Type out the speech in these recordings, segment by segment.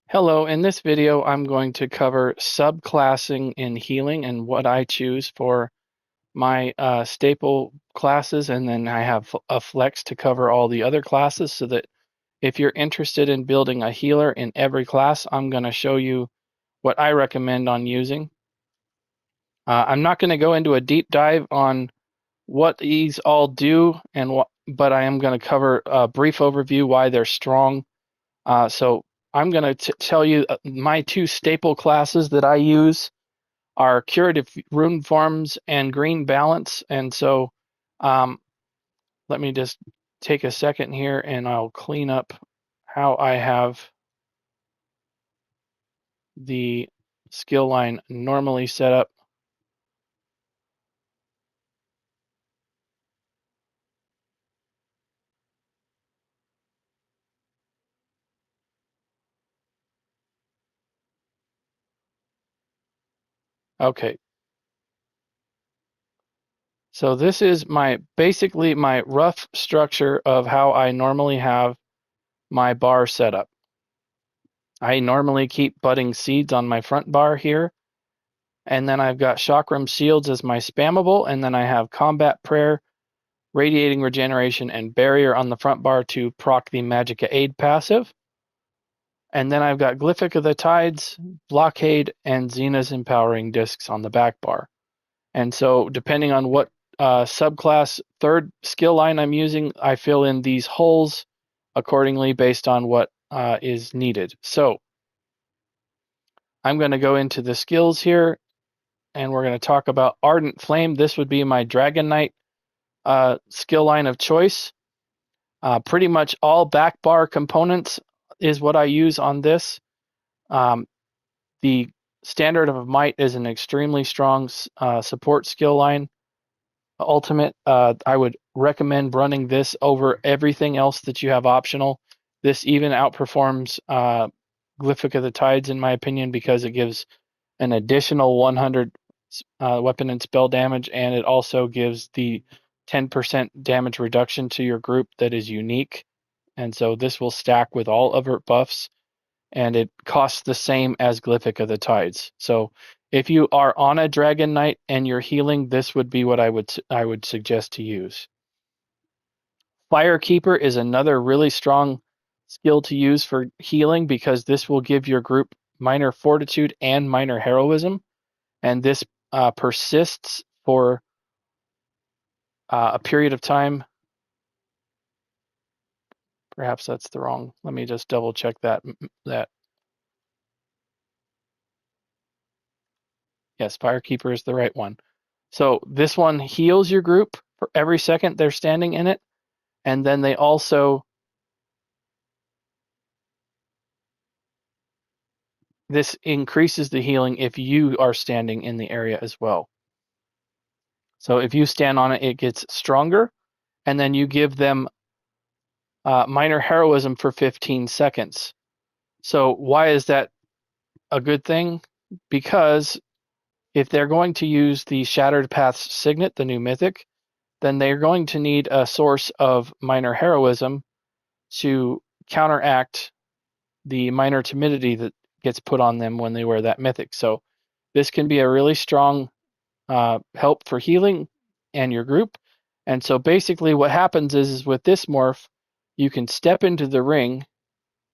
Hello, in this video I'm going to cover subclassing in healing and what I choose for my staple classes, and then I have a flex to cover all the other classes so that if you're interested in building a healer in every class, I'm going to show you what I recommend on using. I'm not going to go into a deep dive on what these all do, but I am going to cover a brief overview why they're strong. So I'm going to tell you my two staple classes that I use are Curative Runeforms and Green Balance. And so let me just take a second here and I'll clean up how I have the skill line normally set up. Okay. So this is basically my rough structure of how I normally have my bar set up. I normally keep budding seeds on my front bar here. And then I've got Chakram Shields as my spammable, and then I have Combat Prayer, Radiating Regeneration, and Barrier on the front bar to proc the Magicka Aid passive. And then I've got Glyphic of the Tides, Blockade, and Xena's Empowering Discs on the back bar. And so depending on what subclass third skill line I'm using, I fill in these holes accordingly based on what is needed. So I'm going to go into the skills here, and we're going to talk about Ardent Flame. This would be my Dragonknight skill line of choice. Pretty much all back bar components is what I use on this. The Standard of Might is an extremely strong support skill line. Ultimate, I would recommend running this over everything else that you have optional. This even outperforms Glyphic of the Tides in my opinion because it gives an additional 100 weapon and spell damage, and it also gives the 10% damage reduction to your group that is unique. And so this will stack with all other buffs, and it costs the same as Glyphic of the Tides. So if you are on a Dragonknight and you're healing, this would be what I would suggest to use. Firekeeper is another really strong skill to use for healing because this will give your group minor fortitude and minor heroism, and this persists for a period of time. Perhaps that's the wrong. Let me just double check that. Yes, Firekeeper is the right one. So this one heals your group for every second they're standing in it, and then they also this increases the healing if you are standing in the area as well. So if you stand on it, it gets stronger, and then you give them minor heroism for 15 seconds. So why is that a good thing? Because if they're going to use the Shattered Paths Signet, the new mythic, then they're going to need a source of minor heroism to counteract the minor timidity that gets put on them when they wear that mythic. So this can be a really strong help for healing and your group. And so basically what happens is with this morph, you can step into the ring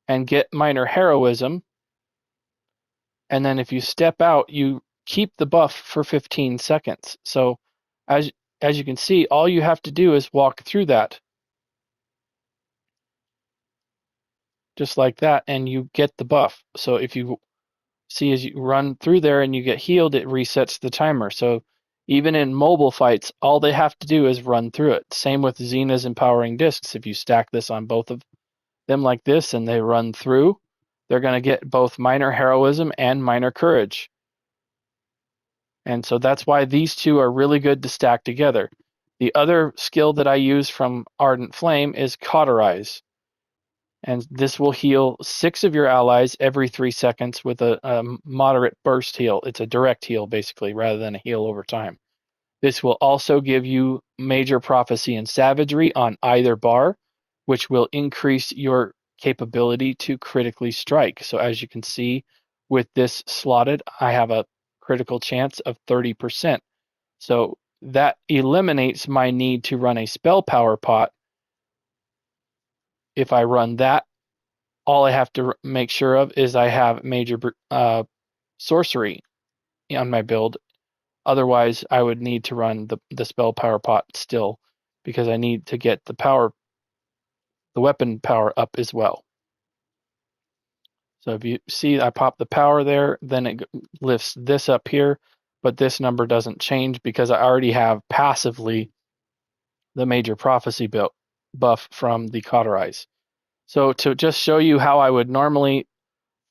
and get minor heroism. And then if you step out, you keep the buff for 15 seconds. So as you can see, all you have to do is walk through that. Just like that, and you get the buff. So if you see as you run through there and you get healed, it resets the timer. So even in mobile fights, all they have to do is run through it. Same with Xena's Empowering Discs. If you stack this on both of them like this and they run through, they're going to get both minor heroism and minor courage. And so that's why these two are really good to stack together. The other skill that I use from Ardent Flame is Cauterize. And this will heal 6 of your allies every 3 seconds with a moderate burst heal. It's a direct heal, basically, rather than a heal over time. This will also give you Major Prophecy and Savagery on either bar, which will increase your capability to critically strike. So as you can see with this slotted, I have a critical chance of 30%. So that eliminates my need to run a spell power pot. If I run that, all I have to make sure of is I have major sorcery on my build. Otherwise, I would need to run the spell power pot still, because I need to get the weapon power up as well. So if you see, I pop the power there, then it lifts this up here, but this number doesn't change because I already have passively the major prophecy buff from the Cauterize. So to just show you how I would normally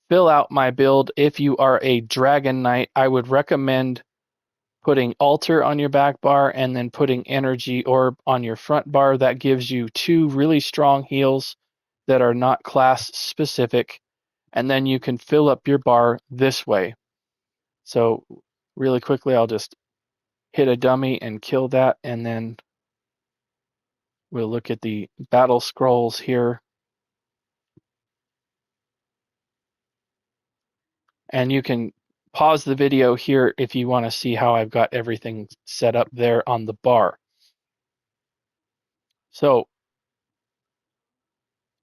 fill out my build, if you are a Dragonknight, I would recommend putting Altar on your back bar and then putting Energy Orb on your front bar. That gives you 2 really strong heals that are not class specific, and then you can fill up your bar this way. So really quickly, I'll just hit a dummy and kill that, and then we'll look at the battle scrolls here. And you can pause the video here if you want to see how I've got everything set up there on the bar. So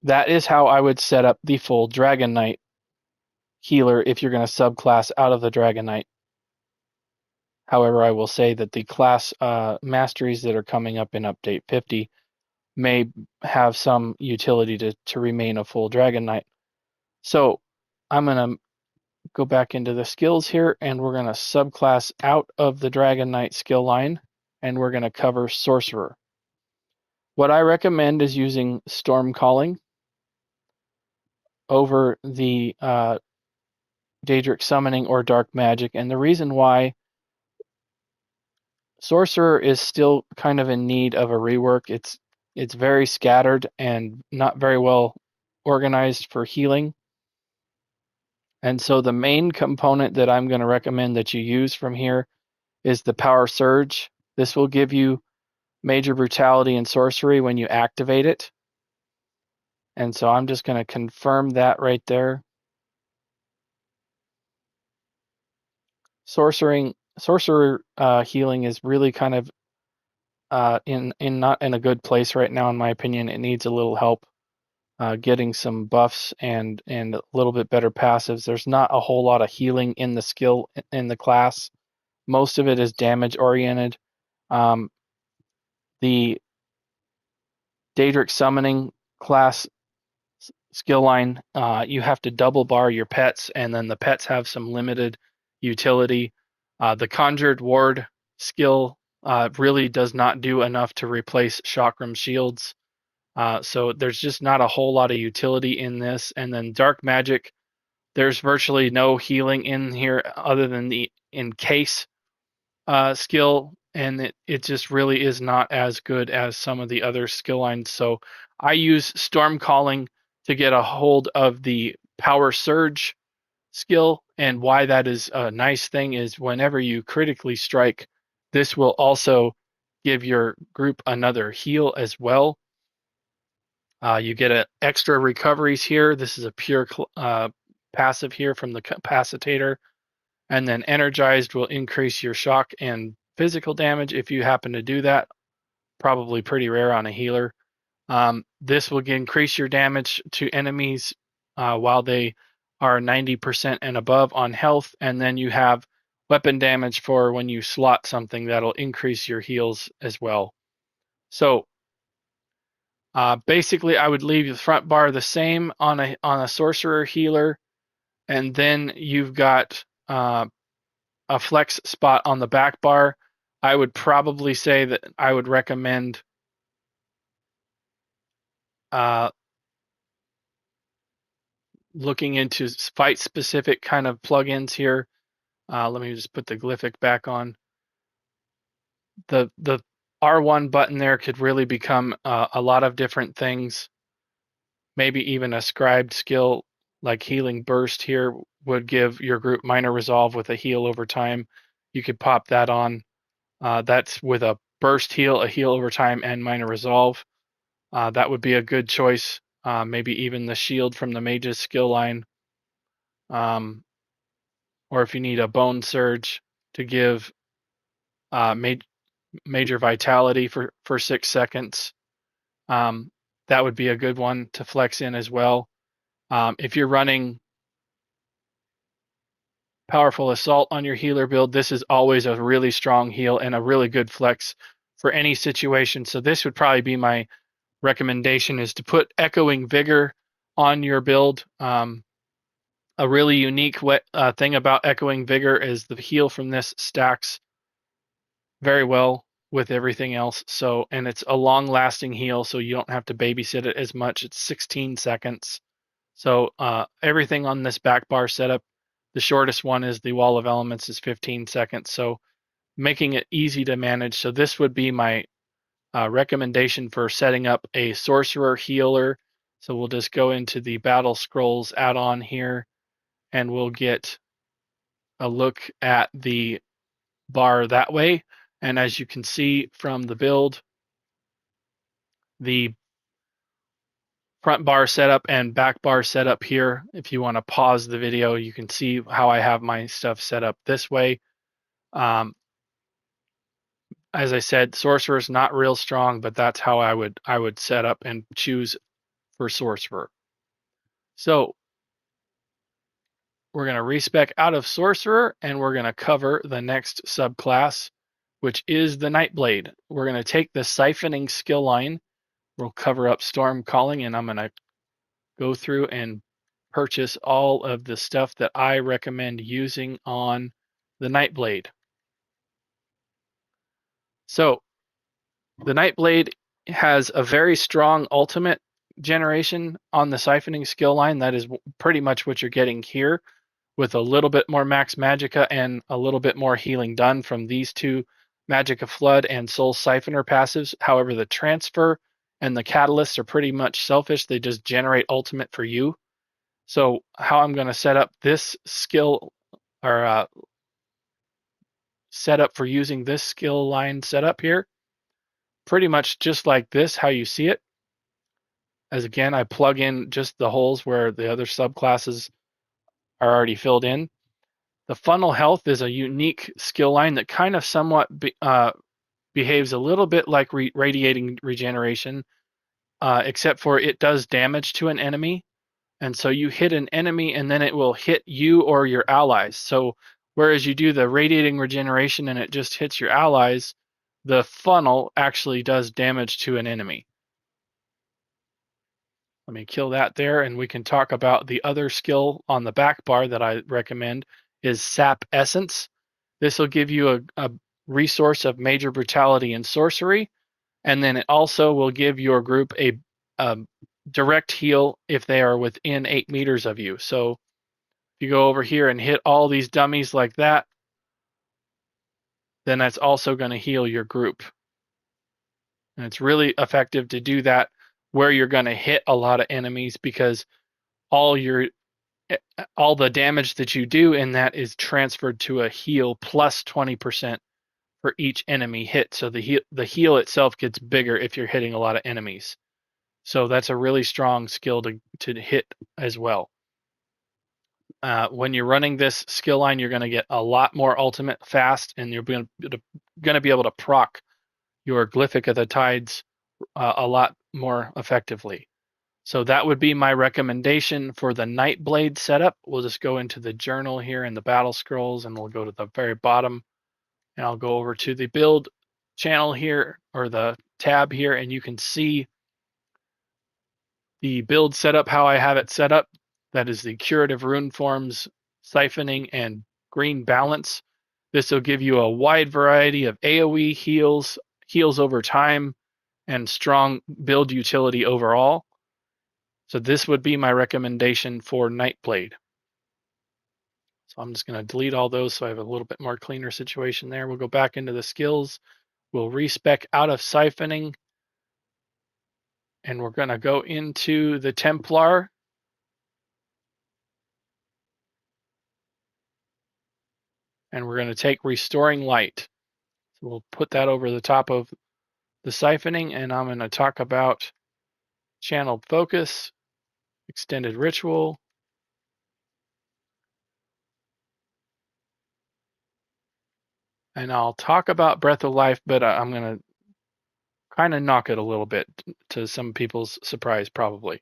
that is how I would set up the full Dragonknight healer if you're going to subclass out of the Dragonknight. However, I will say that the class masteries that are coming up in update 50 may have some utility to remain a full Dragonknight. So I'm going to go back into the skills here, and we're going to subclass out of the Dragonknight skill line, and we're going to cover Sorcerer. What I recommend is using Storm Calling over the Daedric Summoning or Dark Magic, and the reason why Sorcerer is still kind of in need of a rework. It's very scattered and not very well organized for healing. And so the main component that I'm going to recommend that you use from here is the Power Surge. This will give you major brutality and sorcery when you activate it. And so I'm just going to confirm that right there. Sorcerer healing is really kind of in not in a good place right now, in my opinion. It needs a little help getting some buffs and a little bit better passives. There's not a whole lot of healing in the skill in the class. Most of it is damage oriented. The Daedric Summoning class skill line, you have to double bar your pets, and then the pets have some limited utility. The Conjured Ward skill really does not do enough to replace Chakram shields. So there's just not a whole lot of utility in this. And then Dark Magic, there's virtually no healing in here other than the Encase skill, and it just really is not as good as some of the other skill lines. So I use Storm Calling to get a hold of the Power Surge skill, and why that is a nice thing is whenever you critically strike, this will also give your group another heal as well. You get extra recoveries here. This is a pure passive here from the capacitator. And then Energized will increase your shock and physical damage if you happen to do that. Probably pretty rare on a healer. This will increase your damage to enemies while they are 90% and above on health. And then you have weapon damage for when you slot something that'll increase your heals as well. So basically, I would leave the front bar the same on a sorcerer healer, and then you've got a flex spot on the back bar. I would probably say that I would recommend looking into fight specific kind of plugins here. Let me just put the Glyphic back on. The R1 button there could really become a lot of different things. Maybe even a scribed skill like Healing Burst here would give your group minor resolve with a heal over time. You could pop that on. That's with a burst heal, a heal over time, and minor resolve. That would be a good choice maybe even the shield from the mage's skill line, or if you need a bone surge to give major vitality for 6 seconds, that would be a good one to flex in as well. If you're running powerful assault on your healer build, this is always a really strong heal and a really good flex for any situation. So this would probably be my recommendation, is to put Echoing Vigor on your build. A really unique thing about Echoing Vigor is the heal from this stacks very well with everything else. So, and it's a long lasting heal, so you don't have to babysit it as much. It's 16 seconds. So everything on this back bar setup, the shortest one is the Wall of Elements is 15 seconds. So making it easy to manage. So this would be my recommendation for setting up a Sorcerer healer. So we'll just go into the Battle Scrolls add-on here, and we'll get a look at the bar that way. And as you can see from the build, the front bar setup and back bar setup here. If you want to pause the video, you can see how I have my stuff set up this way. As I said, Sorcerer is not real strong, but that's how I would set up and choose for Sorcerer. So we're going to respec out of Sorcerer, and we're going to cover the next subclass, which is the Nightblade. We're going to take the Siphoning skill line. We'll cover up Storm Calling, and I'm going to go through and purchase all of the stuff that I recommend using on the Nightblade. So the Nightblade has a very strong ultimate generation on the Siphoning skill line. That is pretty much what you're getting here, with a little bit more max magicka and a little bit more healing done from these two Magicka Flood and Soul Siphoner passives. However, the transfer and the catalysts are pretty much selfish. They just generate ultimate for you. So how I'm going to set up this skill, or set up for using this skill line setup here, pretty much just like this, how you see it. As again, I plug in just the holes where the other subclasses are already filled in. The Funnel Health is a unique skill line that kind of somewhat behaves a little bit like Radiating Regeneration, except for it does damage to an enemy. And so you hit an enemy and then it will hit you or your allies. So whereas you do the Radiating Regeneration and it just hits your allies, the funnel actually does damage to an enemy. Let me kill that there, and we can talk about the other skill on the back bar that I recommend is Sap Essence. This will give you a resource of Major Brutality and Sorcery, and then it also will give your group a direct heal if they are within 8 meters of you. So if you go over here and hit all these dummies like that, then that's also going to heal your group. And it's really effective to do that where you're going to hit a lot of enemies, because all the damage that you do in that is transferred to a heal plus 20% for each enemy hit. So the heal itself gets bigger if you're hitting a lot of enemies. So that's a really strong skill to hit as well. When you're running this skill line, you're going to get a lot more ultimate fast, and you're going to be able to proc your Glyphic of the Tides a lot more effectively. So that would be my recommendation for the Nightblade setup. We'll just go into the journal here in the Battle Scrolls, and we'll go to the very bottom, and I'll go over to the build channel here, or the tab here, and you can see the build setup, how I have it set up. That is the Curative Runeforms, Siphoning, and Green Balance. This will give you a wide variety of AoE heals over time, and strong build utility overall. So this would be my recommendation for Nightblade. So I'm just going to delete all those so I have a little bit more cleaner situation there. We'll go back into the skills. We'll respec out of Siphoning, and we're going to go into the Templar. And we're going to take Restoring Light. So we'll put that over the top of the Siphoning, and I'm going to talk about Channeled Focus, Extended Ritual, and I'll talk about Breath of Life, but I'm going to kind of knock it a little bit to some people's surprise, probably.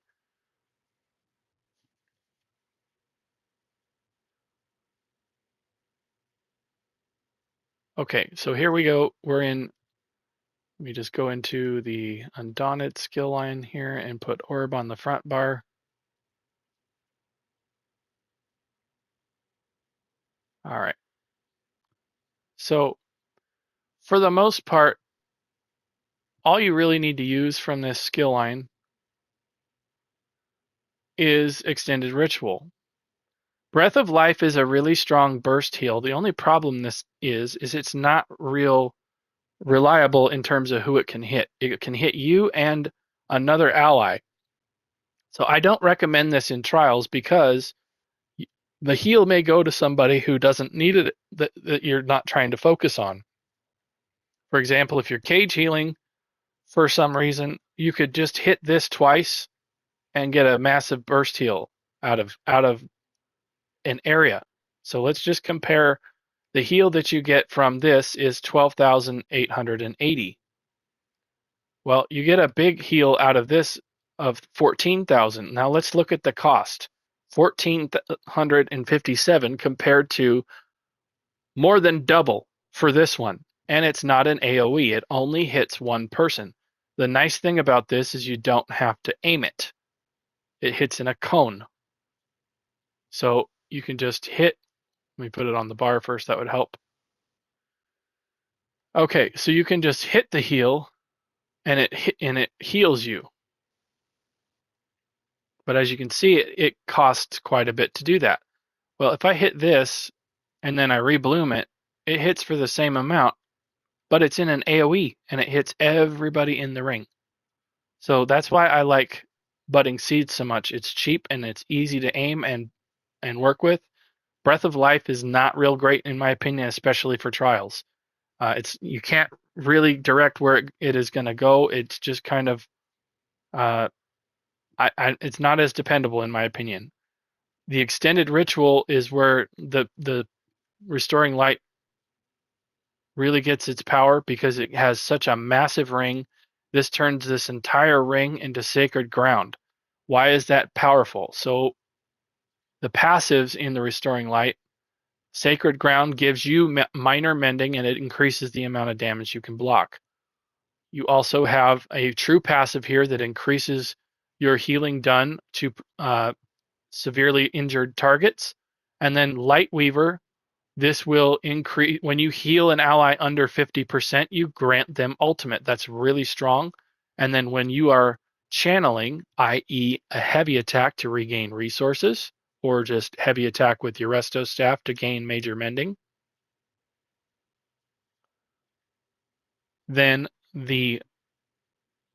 Okay, so here we go. We're in, let me just go into the Undaunted skill line here and put Orb on the front bar. All right. So for the most part, all you really need to use from this skill line is Extended Ritual. Breath of Life is a really strong burst heal. The only problem this is it's not real reliable in terms of who it can hit. It can hit you and another ally. So I don't recommend this in trials because the heal may go to somebody who doesn't need it, that you're not trying to focus on. For example, if you're cage healing for some reason, you could just hit this twice and get a massive burst heal out of an area. So let's just compare. The heal that you get from this is 12,880. Well, you get a big heal out of this of 14,000. Now let's look at the cost. 1,457 compared to more than double for this one. And it's not an AoE. It only hits one person. The nice thing about this is you don't have to aim it. It hits in a cone. So you can just hit. Let me put it on the bar first. That would help. Okay, so you can just hit the heal and it heals you. But as you can see, it costs quite a bit to do that. Well, if I hit this and then I rebloom it, it hits for the same amount, but it's in an AoE and it hits everybody in the ring. So that's why I like Budding Seeds so much. It's cheap and it's easy to aim and work with. Breath of Life is not real great in my opinion, especially for trials. You can't really direct where it is going to go. It's just kind of it's not as dependable in my opinion. The Extended Ritual is where the Restoring Light really gets its power because it has such a massive ring. This turns this entire ring into sacred ground. Why is that powerful? So the passives in the Restoring Light, Sacred Ground gives you minor mending and it increases the amount of damage you can block. You also have a true passive here that increases your healing done to severely injured targets. And then Lightweaver, this will increase when you heal an ally under 50%, you grant them ultimate. That's really strong. And then when you are channeling, i.e., a heavy attack to regain resources, or just heavy attack with your resto staff to gain major mending, then the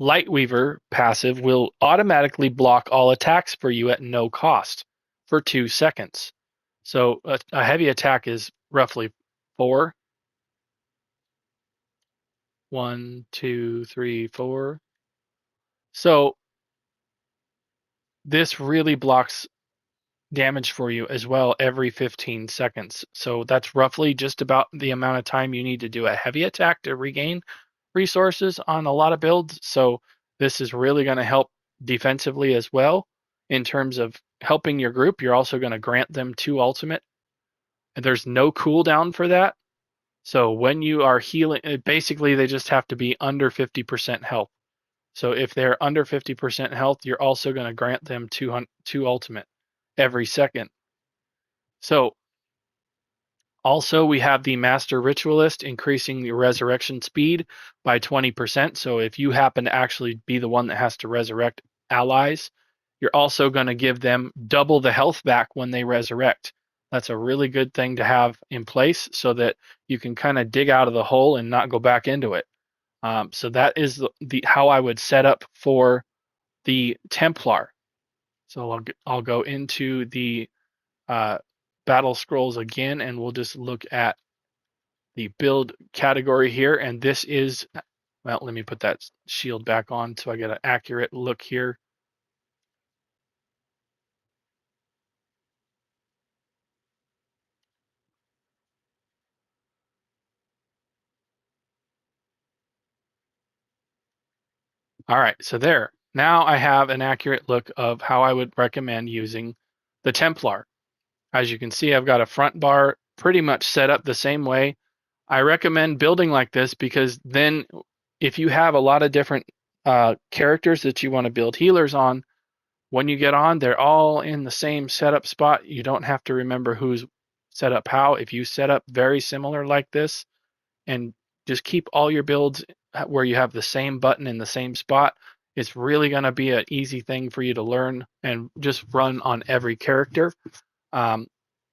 Lightweaver passive will automatically block all attacks for you at no cost for 2 seconds. So a heavy attack is roughly 4. 1, 2, 3, 4. So this really blocks damage for you as well every 15 seconds. So that's roughly just about the amount of time you need to do a heavy attack to regain resources on a lot of builds. So this is really going to help defensively as well in terms of helping your group. You're also going to grant them 2 ultimate. And there's no cooldown for that. So when you are healing, basically they just have to be under 50% health. So if they're under 50% health, you're also going to grant them 2 ultimate every second. So also we have the Master Ritualist increasing the resurrection speed by 20%. So if you happen to actually be the one that has to resurrect allies, you're also going to give them double the health back when they resurrect. That's a really good thing to have in place so that you can kind of dig out of the hole and not go back into it. So that is the how I would set up for the Templar. So I'll go into the battle scrolls again, and we'll just look at the build category here. And this is, well, let me put that shield back on so I get an accurate look here. All right, so there. Now I have an accurate look of how I would recommend using the Templar. As you can see, I've got a front bar pretty much set up the same way. I recommend building like this because then if you have a lot of different characters that you want to build healers on, when you get on, they're all in the same setup spot. You don't have to remember who's set up how. If you set up very similar like this and just keep all your builds where you have the same button in the same spot, it's really going to be an easy thing for you to learn and just run on every character. Um,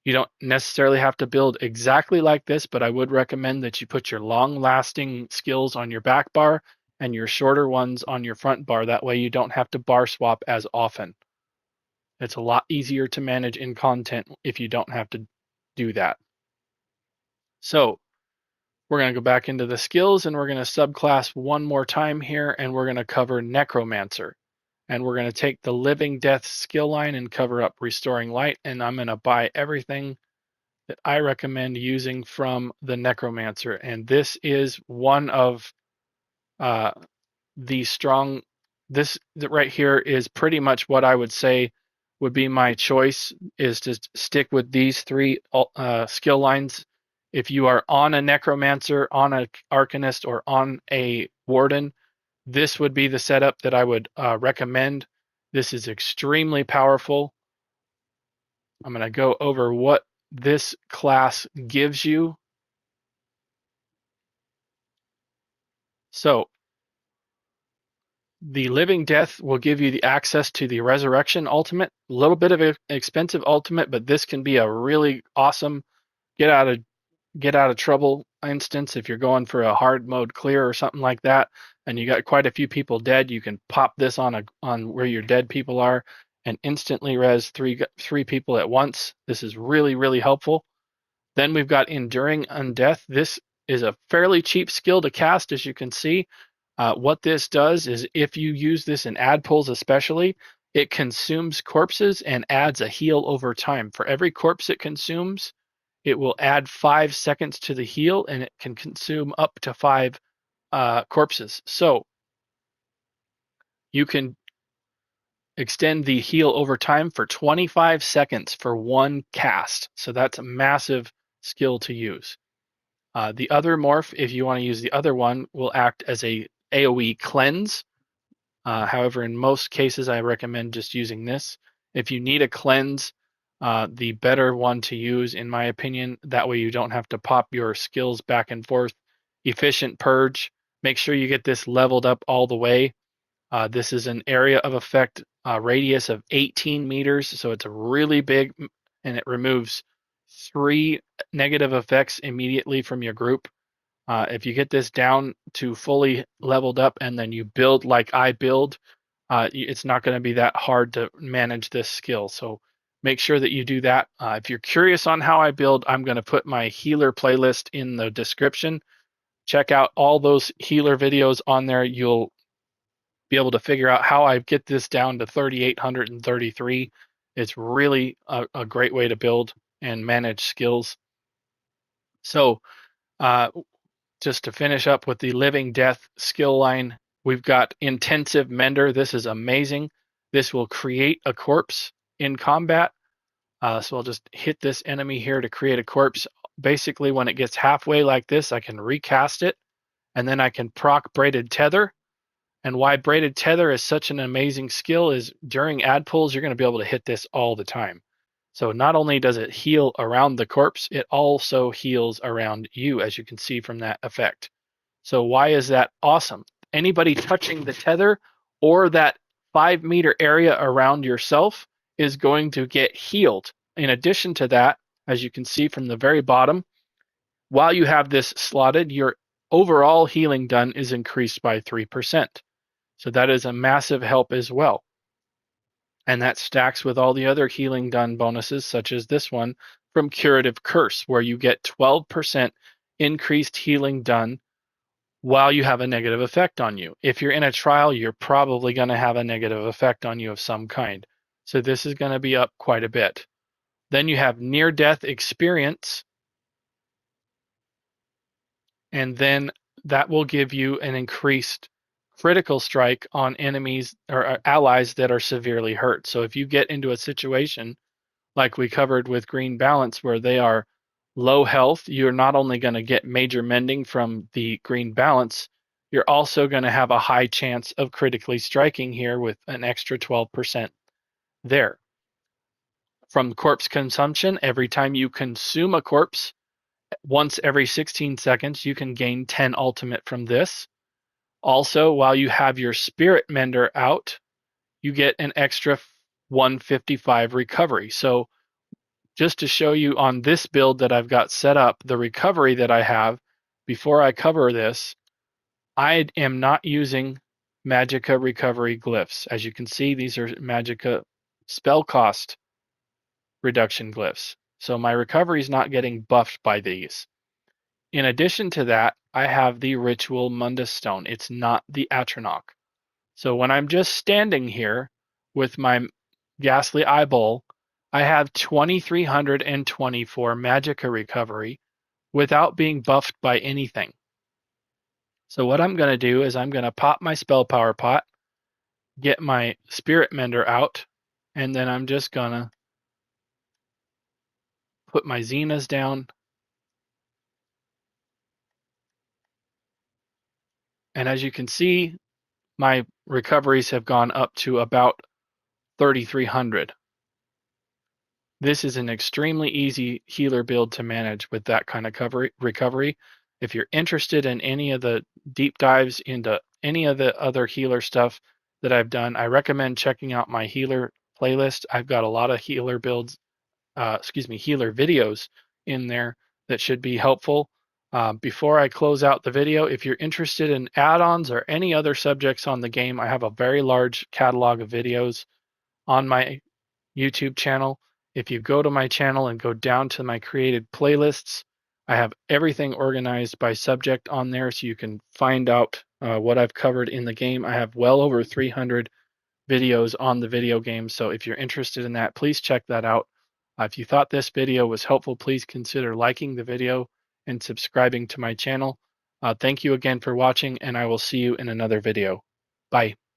you don't necessarily have to build exactly like this, but I would recommend that you put your long-lasting skills on your back bar and your shorter ones on your front bar. That way you don't have to bar swap as often. It's a lot easier to manage in content if you don't have to do that. So we're going to go back into the skills and we're going to subclass one more time here and we're going to cover Necromancer. And we're going to take the Living Death skill line and cover up Restoring Light. And I'm going to buy everything that I recommend using from the Necromancer. And this is one of uh, the strong, this right here is pretty much what I would say would be my choice, is to stick with these three skill lines. If you are on a Necromancer, on an Arcanist, or on a Warden, this would be the setup that I would recommend. This is extremely powerful. I'm going to go over what this class gives you. So the Living Death will give you the access to the Resurrection Ultimate. A little bit of an expensive ultimate, but this can be a really awesome get out of trouble instance. If you're going for a hard mode clear or something like that, and you got quite a few people dead, you can pop this on where your dead people are and instantly res three people at once. This is really, really helpful. Then we've got Enduring Undeath. This is a fairly cheap skill to cast, as you can see. What this does is if you use this in ad pulls especially, it consumes corpses and adds a heal over time. For every corpse it consumes, it will add 5 seconds to the heal, and it can consume up to 5 corpses. So you can extend the heal over time for 25 seconds for one cast. So that's a massive skill to use. The other morph, if you want to use the other one, will act as a AoE cleanse. However, in most cases, I recommend just using this. If you need a cleanse, the better one to use, in my opinion. That way you don't have to pop your skills back and forth. Efficient Purge. Make sure you get this leveled up all the way. This is an area of effect radius of 18 meters, so it's a really big, and it removes 3 negative effects immediately from your group. If you get this down to fully leveled up and then you build like I build, it's not going to be that hard to manage this skill. So make sure that you do that. If you're curious on how I build, I'm going to put my healer playlist in the description. Check out all those healer videos on there. You'll be able to figure out how I get this down to 3,833. It's really a great way to build and manage skills. So uh, just to finish up with the Living Death skill line, we've got Intensive Mender. This is amazing. This will create a corpse in combat. So I'll just hit this enemy here to create a corpse. Basically, when it gets halfway like this, I can recast it, and then I can proc Braided Tether. And why Braided Tether is such an amazing skill is during ad pulls, you're going to be able to hit this all the time. So not only does it heal around the corpse, it also heals around you, as you can see from that effect. So why is that awesome? Anybody touching the tether or that 5-meter area around yourself is going to get healed. In addition to that, as you can see from the very bottom, while you have this slotted, your overall healing done is increased by 3%. So that is a massive help as well. And that stacks with all the other healing done bonuses, such as this one from Curative Curse, where you get 12% increased healing done while you have a negative effect on you. If you're in a trial, you're probably going to have a negative effect on you of some kind. So this is going to be up quite a bit. Then you have near-death experience, and then that will give you an increased critical strike on enemies or allies that are severely hurt. So if you get into a situation like we covered with Green Balance where they are low health, you're not only going to get major mending from the Green Balance, you're also going to have a high chance of critically striking here with an extra 12% there. From corpse consumption, every time you consume a corpse, once every 16 seconds, you can gain 10 ultimate from this. Also, while you have your Spirit Mender out, you get an extra 155 recovery. So just to show you on this build that I've got set up, the recovery that I have, before I cover this, I am not using Magicka recovery glyphs. As you can see, these are Magicka spell cost reduction glyphs. So my recovery is not getting buffed by these. In addition to that, I have the Ritual Mundus Stone. It's not the Atronach. So when I'm just standing here with my Ghastly Eyeball, I have 2,324 Magicka recovery without being buffed by anything. So what I'm going to do is I'm going to pop my Spell Power Pot, get my Spirit Mender out, and then I'm just going to put my Xenas down. And as you can see, my recoveries have gone up to about 3,300. This is an extremely easy healer build to manage with that kind of recovery. If you're interested in any of the deep dives into any of the other healer stuff that I've done, I recommend checking out my healer playlist. I've got a lot of healer builds, healer videos in there that should be helpful. Before I close out the video, if you're interested in add-ons or any other subjects on the game, I have a very large catalog of videos on my YouTube channel. If you go to my channel and go down to my created playlists, I have everything organized by subject on there so you can find out what I've covered in the game. I have well over 300 videos on the video game, so if you're interested in that, please check that out. If you thought this video was helpful, please consider liking the video and subscribing to my channel. Thank you again for watching, and I will see you in another video. Bye.